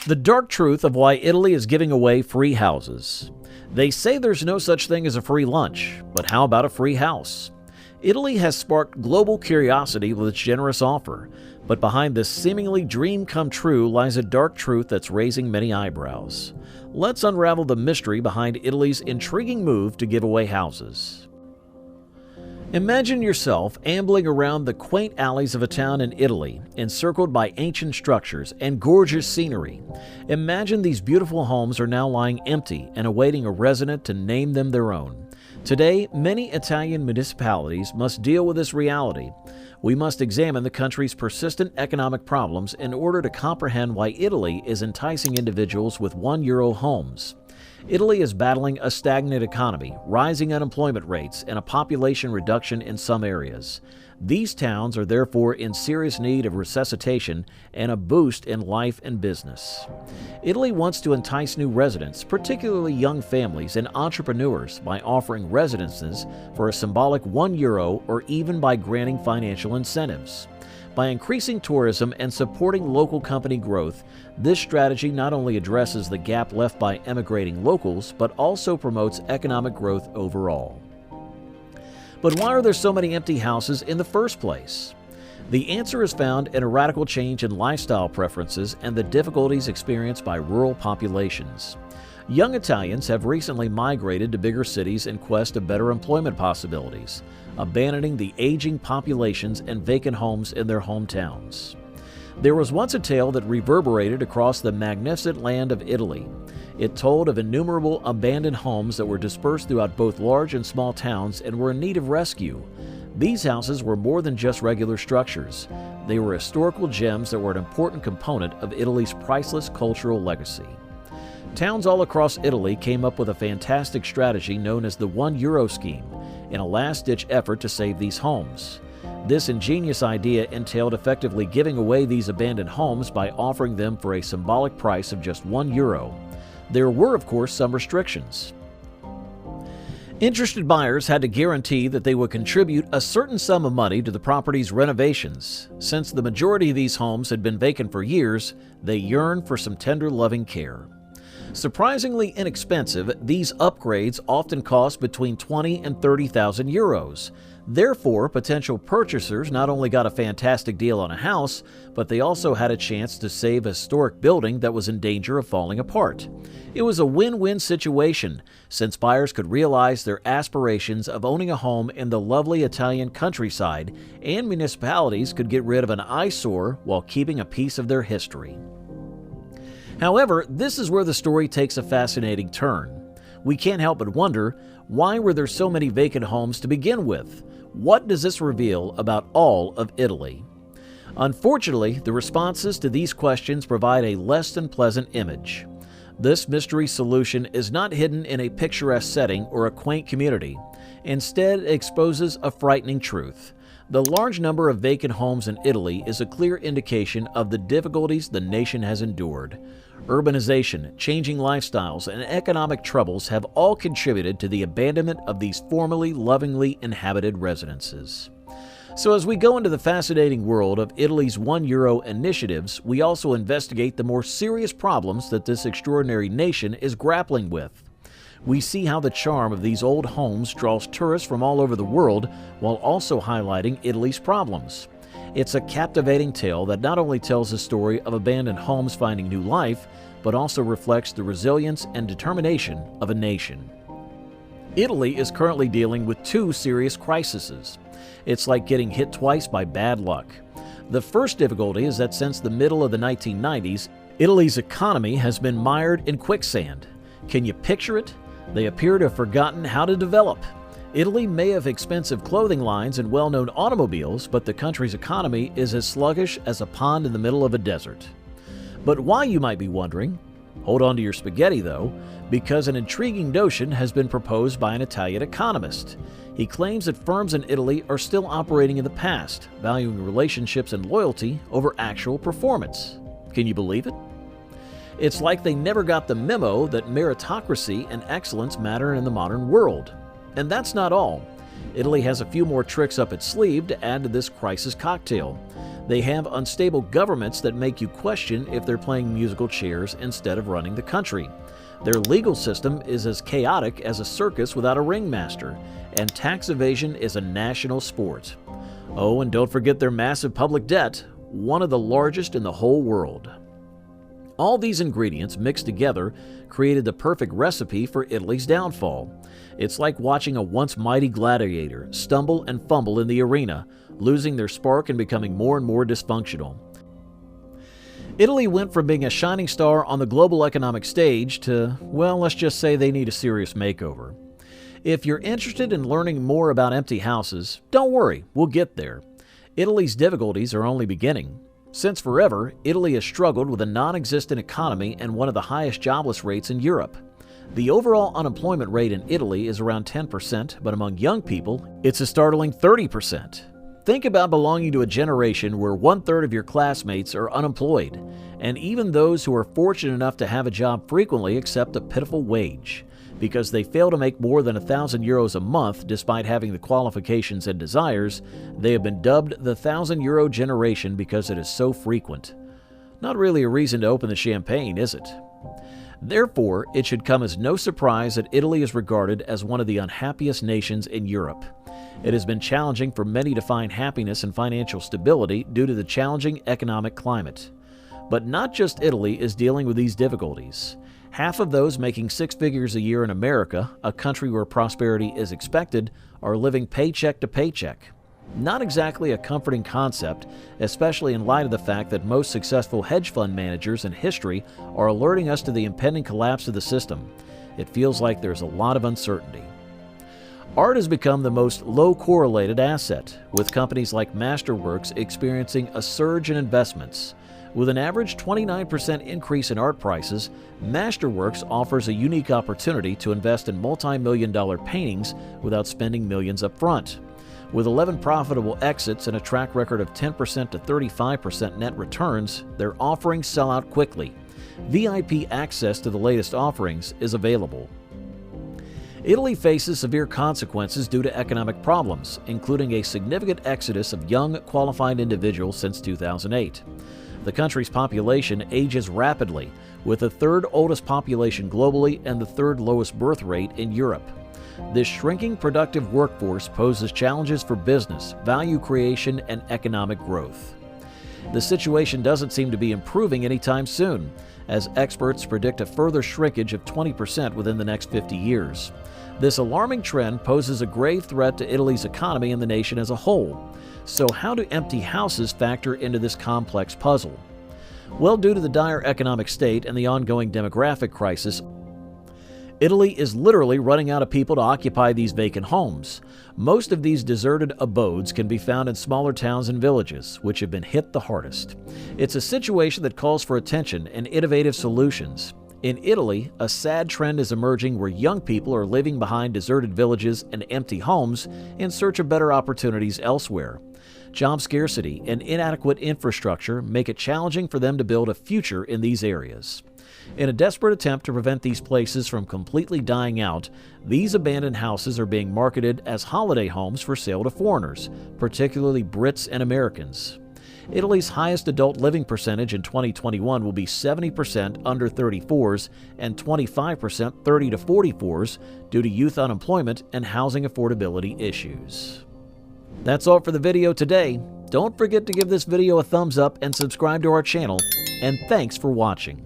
The dark truth of why Italy is giving away free houses. They say there's no such thing as a free lunch, but how about a free house? Italy has sparked global curiosity with its generous offer, but behind this seemingly dream come true lies a dark truth that's raising many eyebrows. Let's unravel the mystery behind Italy's intriguing move to give away houses. Imagine yourself ambling around the quaint alleys of a town in Italy, encircled by ancient structures and gorgeous scenery. Imagine these beautiful homes are now lying empty and awaiting a resident to name them their own. Today, many Italian municipalities must deal with this reality. We must examine the country's persistent economic problems in order to comprehend why Italy is enticing individuals with €1 homes. Italy is battling a stagnant economy, rising unemployment rates, and a population reduction in some areas. These towns are therefore in serious need of resuscitation and a boost in life and business. Italy wants to entice new residents, particularly young families and entrepreneurs, by offering residences for a symbolic €1 or even by granting financial incentives. By increasing tourism and supporting local company growth, this strategy not only addresses the gap left by emigrating locals, but also promotes economic growth overall. But why are there so many empty houses in the first place? The answer is found in a radical change in lifestyle preferences and the difficulties experienced by rural populations. Young Italians have recently migrated to bigger cities in quest of better employment possibilities, abandoning the aging populations and vacant homes in their hometowns. There was once a tale that reverberated across the magnificent land of Italy. It told of innumerable abandoned homes that were dispersed throughout both large and small towns and were in need of rescue. These houses were more than just regular structures. They were historical gems that were an important component of Italy's priceless cultural legacy. Towns all across Italy came up with a fantastic strategy known as the €1 scheme, in a last-ditch effort to save these homes. This ingenious idea entailed effectively giving away these abandoned homes by offering them for a symbolic price of just €1. There were, of course, some restrictions. Interested buyers had to guarantee that they would contribute a certain sum of money to the property's renovations. Since the majority of these homes had been vacant for years, they yearned for some tender, loving care. Surprisingly inexpensive, these upgrades often cost between €20,000 and €30,000. Therefore, potential purchasers not only got a fantastic deal on a house, but they also had a chance to save a historic building that was in danger of falling apart. It was a win-win situation, since buyers could realize their aspirations of owning a home in the lovely Italian countryside, and municipalities could get rid of an eyesore while keeping a piece of their history. However, this is where the story takes a fascinating turn. We can't help but wonder, why were there so many vacant homes to begin with? What does this reveal about all of Italy? Unfortunately, the responses to these questions provide a less than pleasant image. This mystery solution is not hidden in a picturesque setting or a quaint community. Instead, it exposes a frightening truth. The large number of vacant homes in Italy is a clear indication of the difficulties the nation has endured. Urbanization, changing lifestyles, and economic troubles have all contributed to the abandonment of these formerly lovingly inhabited residences. So as we go into the fascinating world of Italy's €1 initiatives, we also investigate the more serious problems that this extraordinary nation is grappling with. We see how the charm of these old homes draws tourists from all over the world while also highlighting Italy's problems. It's a captivating tale that not only tells the story of abandoned homes finding new life, but also reflects the resilience and determination of a nation. Italy is currently dealing with two serious crises. It's like getting hit twice by bad luck. The first difficulty is that since the middle of the 1990s, Italy's economy has been mired in quicksand. Can you picture it? They appear to have forgotten how to develop. Italy may have expensive clothing lines and well-known automobiles, but the country's economy is as sluggish as a pond in the middle of a desert. But why, you might be wondering? Hold on to your spaghetti, though, because an intriguing notion has been proposed by an Italian economist. He claims that firms in Italy are still operating in the past, valuing relationships and loyalty over actual performance. Can you believe it? It's like they never got the memo that meritocracy and excellence matter in the modern world. And that's not all. Italy has a few more tricks up its sleeve to add to this crisis cocktail. They have unstable governments that make you question if they're playing musical chairs instead of running the country. Their legal system is as chaotic as a circus without a ringmaster, and tax evasion is a national sport. Oh, and don't forget their massive public debt, one of the largest in the whole world. All these ingredients mixed together created the perfect recipe for Italy's downfall. It's like watching a once mighty gladiator stumble and fumble in the arena, losing their spark and becoming more and more dysfunctional. Italy went from being a shining star on the global economic stage to, well, let's just say they need a serious makeover. If you're interested in learning more about empty houses, don't worry, we'll get there. Italy's difficulties are only beginning. Since forever, Italy has struggled with a non-existent economy and one of the highest jobless rates in Europe. The overall unemployment rate in Italy is around 10%, but among young people, it's a startling 30%. Think about belonging to a generation where 1/3 of your classmates are unemployed, and even those who are fortunate enough to have a job frequently accept a pitiful wage. Because they fail to make more than €1,000 a month despite having the qualifications and desires, they have been dubbed the €1,000 generation because it is so frequent. Not really a reason to open the champagne, is it? Therefore, it should come as no surprise that Italy is regarded as one of the unhappiest nations in Europe. It has been challenging for many to find happiness and financial stability due to the challenging economic climate. But not just Italy is dealing with these difficulties. Half of those making 6 figures a year in America, a country where prosperity is expected, are living paycheck to paycheck. Not exactly a comforting concept, especially in light of the fact that most successful hedge fund managers in history are alerting us to the impending collapse of the system. It feels like there's a lot of uncertainty. Art has become the most low-correlated asset, with companies like Masterworks experiencing a surge in investments. With an average 29% increase in art prices, Masterworks offers a unique opportunity to invest in multi-million-dollar paintings without spending millions up front. With 11 profitable exits and a track record of 10% to 35% net returns, their offerings sell out quickly. VIP access to the latest offerings is available. Italy faces severe consequences due to economic problems, including a significant exodus of young, qualified individuals since 2008. The country's population ages rapidly, with the third oldest population globally and the third lowest birth rate in Europe. This shrinking productive workforce poses challenges for business, value creation, and economic growth. The situation doesn't seem to be improving anytime soon, as experts predict a further shrinkage of 20% within the next 50 years. This alarming trend poses a grave threat to Italy's economy and the nation as a whole. So how do empty houses factor into this complex puzzle? Well, due to the dire economic state and the ongoing demographic crisis, Italy is literally running out of people to occupy these vacant homes. Most of these deserted abodes can be found in smaller towns and villages, which have been hit the hardest. It's a situation that calls for attention and innovative solutions. In Italy, a sad trend is emerging where young people are living behind deserted villages and empty homes in search of better opportunities elsewhere. Job scarcity and inadequate infrastructure make it challenging for them to build a future in these areas. In a desperate attempt to prevent these places from completely dying out, these abandoned houses are being marketed as holiday homes for sale to foreigners, particularly Brits and Americans. Italy's highest adult living percentage in 2021 will be 70% under 34s and 25% 30 to 44s due to youth unemployment and housing affordability issues. That's all for the video today. Don't forget to give this video a thumbs up and subscribe to our channel, and thanks for watching.